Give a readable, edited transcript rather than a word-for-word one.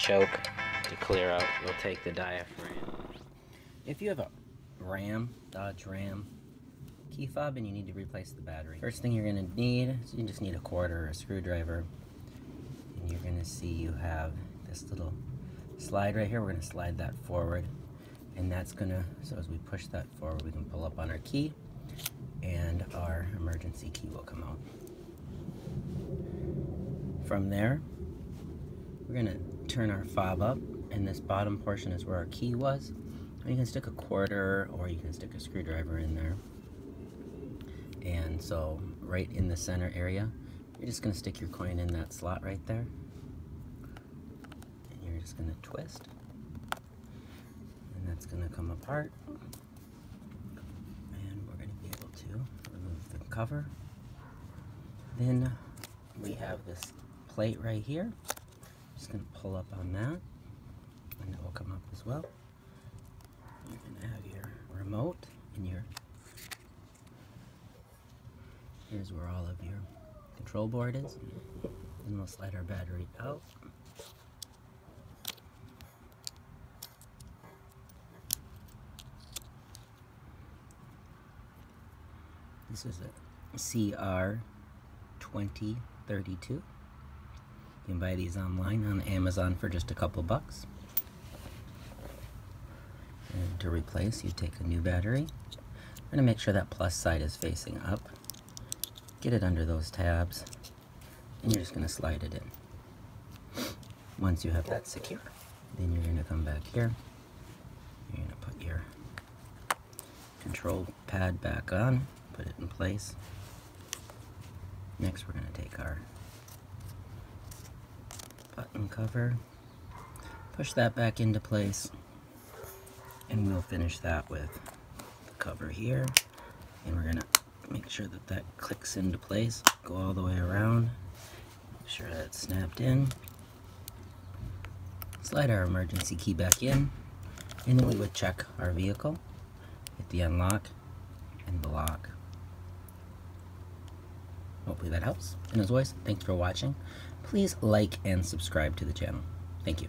choke to clear out. We'll take the diaphragm. If you have a Dodge Ram key fob and you need to replace the battery, first thing you're going to need is you just need a quarter or a screwdriver, and you're going to see you have this little slide right here. We're going to slide that forward, and that's going to, so as we push that forward, we can pull up on our key and our emergency key will come out. From there, we're going to turn our fob up, and this bottom portion is where our key was. And you can stick a quarter or you can stick a screwdriver in there. And so right in the center area, you're just going to stick your coin in that slot right there. And you're just going to twist. And that's going to come apart. And we're going to be able to remove the cover. Then we have this plate right here. Just going to pull up on that, and it will come up as well. You're going to have your remote and here's where all of your control board is. And we'll slide our battery out. This is a CR2032. You can buy these online on Amazon for just a couple bucks. And to replace, you take a new battery. We're going to make sure that plus side is facing up. Get it under those tabs, and you're just going to slide it in. Once you have that secure, then you're going to come back here. You're going to put your control pad back on, put it in place. Next, we're going to take our button cover, push that back into place, and we'll finish that with the cover here. And we're going to make sure that that clicks into place, go all the way around, make sure that it's snapped in, slide our emergency key back in, and then we would check our vehicle, hit the unlock and the lock. Hopefully that helps. And as always, thanks for watching. Please like and subscribe to the channel. Thank you.